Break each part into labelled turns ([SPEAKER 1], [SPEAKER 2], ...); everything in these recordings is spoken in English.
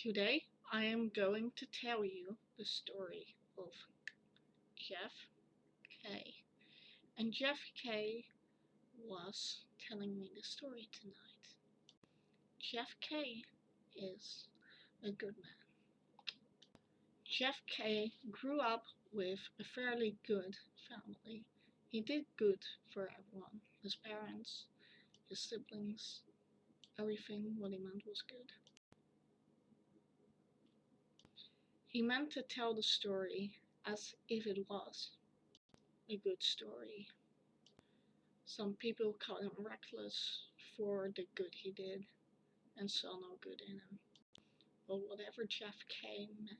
[SPEAKER 1] Today I am going to tell you the story of Jeff.K. And Jeff.K. was telling me the story tonight. Jeff.K. is a good man. Jeff.K. grew up with a fairly good family. He did good for everyone. His parents, his siblings, everything what he meant was good. He meant to tell the story as if it was a good story. Some people call him reckless for the good he did and saw no good in him. But whatever Jeff.K. meant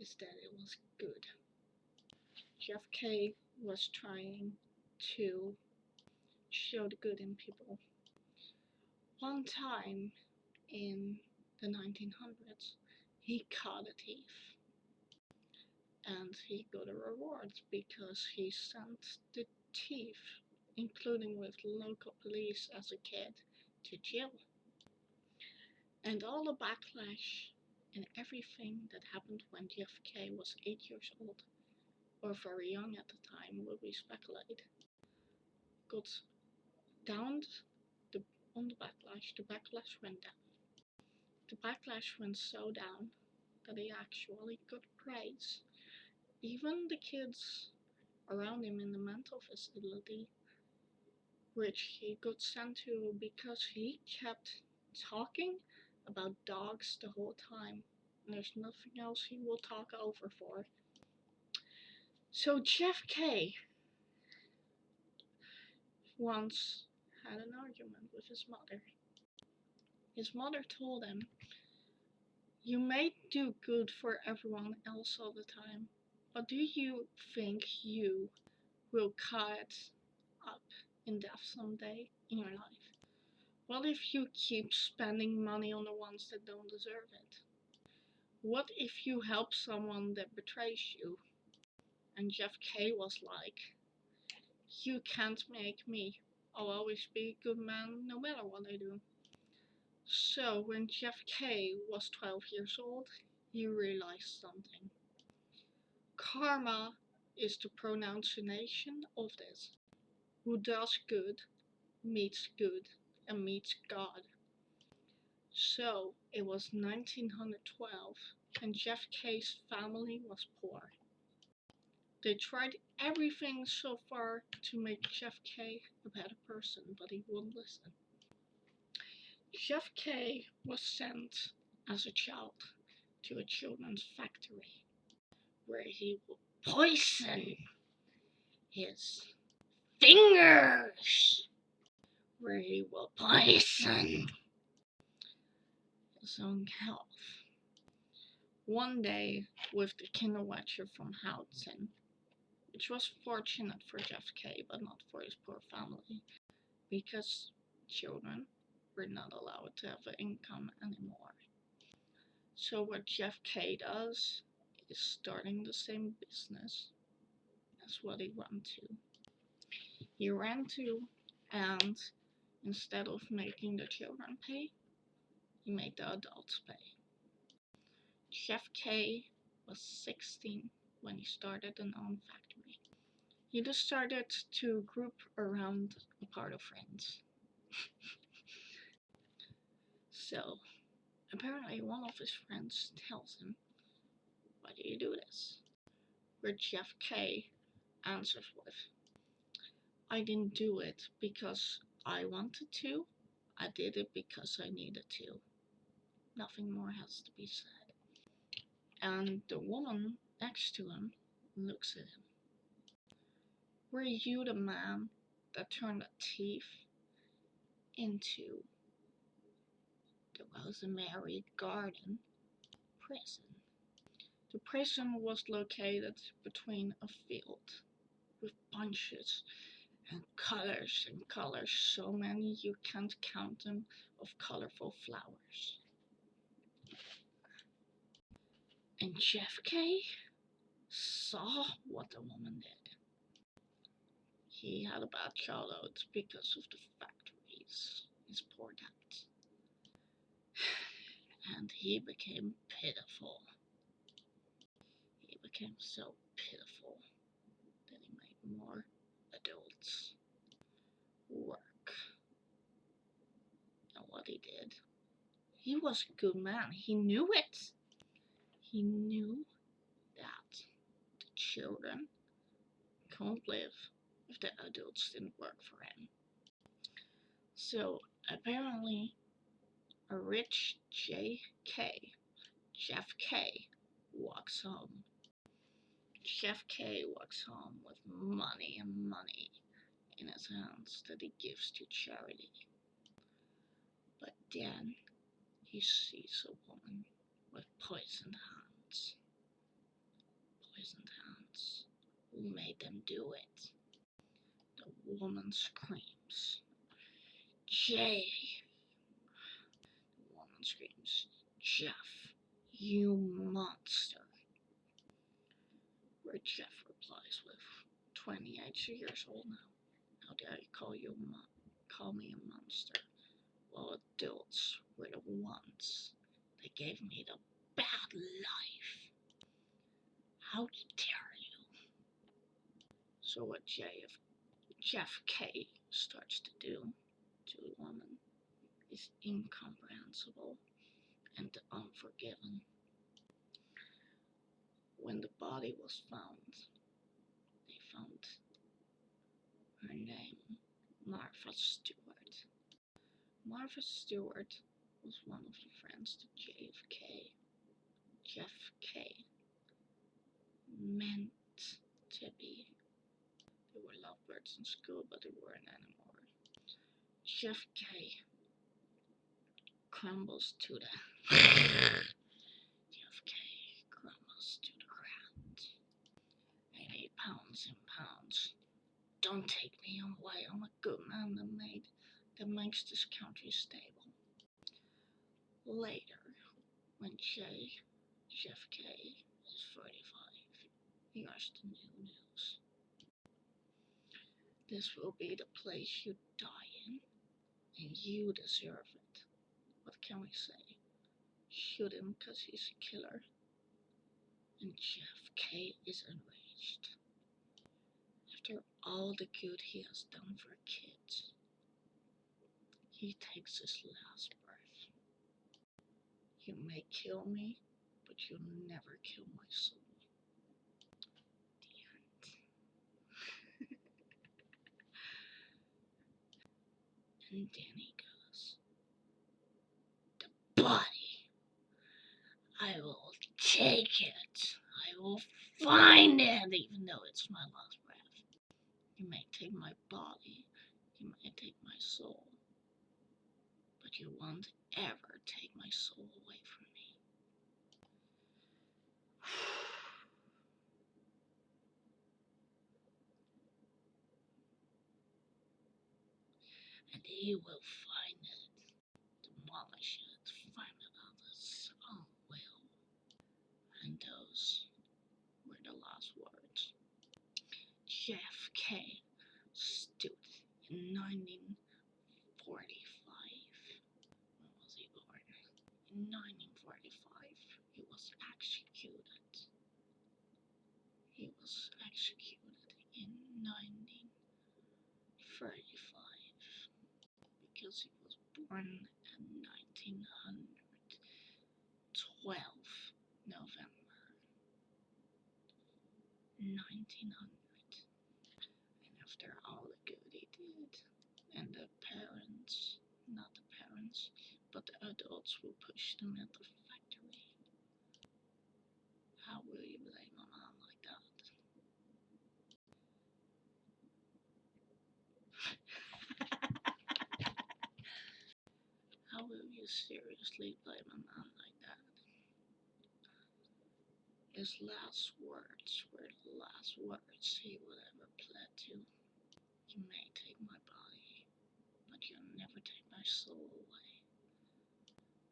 [SPEAKER 1] is that it was good. Jeff.K. was trying to show the good in people. One time in the 1900s, he caught a thief. And he got a reward because he sent the thief, including with local police as a kid, to jail. And all the backlash and everything that happened when Jeff.K. was 8 years old, or very young at the time, will be speculated, got down on the backlash went down. The backlash went so down that he actually got praise. Even the kids around him in the mental facility, which he got sent to because he kept talking about dogs the whole time. And there's nothing else he will talk over for. So Jeff.K. once had an argument with his mother. His mother told him, "You may do good for everyone else all the time, but do you think you will cut up in death someday in your life? What if you keep spending money on the ones that don't deserve it? What if you help someone that betrays you?" And Jeff.K. was like, "You can't make me. I'll always be a good man no matter what I do." So when Jeff.K. was 12 years old, he realized something. Karma is the pronunciation of this. Who does good meets good and meets God. So it was 1912 and Jeff.K.'s family was poor. They tried everything so far to make Jeff.K. a better person, but he wouldn't listen. Jeff.K. was sent as a child to a children's factory where he would poison his fingers, where he will poison his own health. One day, with the kinderwatcher from Houghton, which was fortunate for Jeff.K. but not for his poor family, because children were not allowed to have an income anymore. So what Jeff.K. does is starting the same business as what he ran to. He ran to, and instead of making the children pay, he made the adults pay. Jeff.K. was 16 when he started an own factory. He just started to group around a part of friends. So apparently one of his friends tells him, "Why do you do this?" Where Jeff.K. answers with, "I didn't do it because I wanted to. I did it because I needed to." Nothing more has to be said. And the woman next to him looks at him. "Were you the man that turned a thief into the Rosemary Garden prison?" The prison was located between a field with bunches and colors, so many you can't count them, of colorful flowers. And Jeff.K. saw what the woman did. He had a bad childhood because of the factories, his poor dad. and he became pitiful. He became so pitiful that he made more adults work. And what he did, he was a good man. He knew it. He knew that the children can't live if the adults didn't work for him. So apparently, a rich J.K., Jeff.K, walks home. Jeff.K walks home with money and money in his hands that he gives to charity. But then he sees a woman with poisoned hands. Poisoned hands. Who made them do it? The woman screams, Jay! The woman screams, Jeff, you monster! Where Jeff replies with, 28 years old now. How dare you call me a monster? Well, adults were the ones that gave me the bad life. How dare you? So what Jeff.K starts to do to the woman is incomprehensible and unforgiven. When the body was found, they found her name, Martha Stewart. Martha Stewart was one of the friends to Jeff.K. Jeff.K meant to be. They were lovebirds in school, but they weren't anymore. Jeff.K crumbles to the Jeff.K crumbles to the ground. And he pounds and pounds. Don't take me away. I'm a good man that makes this country stable. Later, when Jeff.K is 45, he hears the news. This will be the place you die in, and you deserve it. What can we say? Shoot him because he's a killer. And Jeff.K is enraged. After all the good he has done for kids, he takes his last breath. You may kill me, but you'll never kill my soul. The end. And then he goes, the body, I will take it. I will find it, even though it's my last breath. You may take my body, you may take my soul, but you won't ever take my soul away from me. And he will find it, demolish it, find it on his own will. And those were the last words. Jeff.K stood in 1945. When was he born? In 1945, he was executed. He was executed in 1935 because he was born in 1912, November 1900. And after all the good he did, and the parents, not the parents, but the adults will push them at the factory, how will you blame a man like that? How will you seriously blame a man like that? His last words were the last words he would ever plead to. You may take my body, but you'll never take my soul away.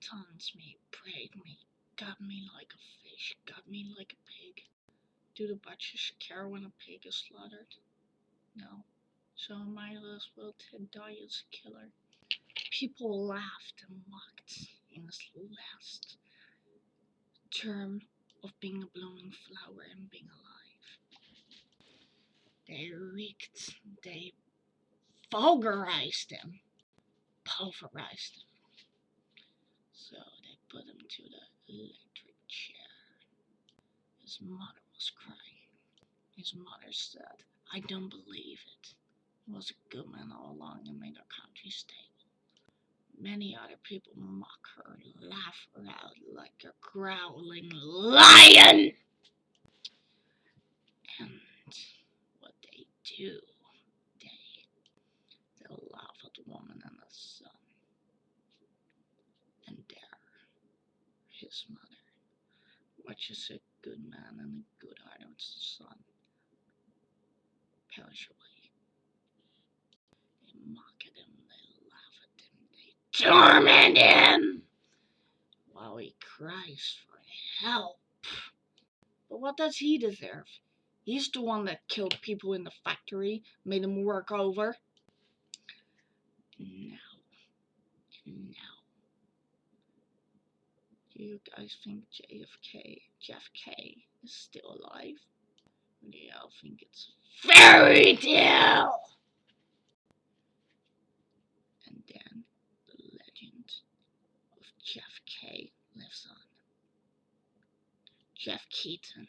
[SPEAKER 1] Taunts me, prayed me, got me like a fish, got me like a pig. Do the butchers care when a pig is slaughtered? No. So I might as well die as a killer. People laughed and mocked in his last term of being a blooming flower and being alive. They wreaked, they vulgarized him, pulverized him. So they put him to the electric chair. His mother was crying. His mother said, "I don't believe it. He was a good man all along and made our country stable." Many other people mock her and laugh her out like a growling lion. And what they do, they laugh at the woman and the son. And there, his mother, watches a good man and a good hearted son perish away. They mock at him, they laugh at him, they torment him while he cries for help. But what does he deserve? He's the one that killed people in the factory, made them work over. Now, do you guys think Jeff.K is still alive? Or do y'all think it's a fairy tale? And then the legend of Jeff.K lives on. Jeff Keaton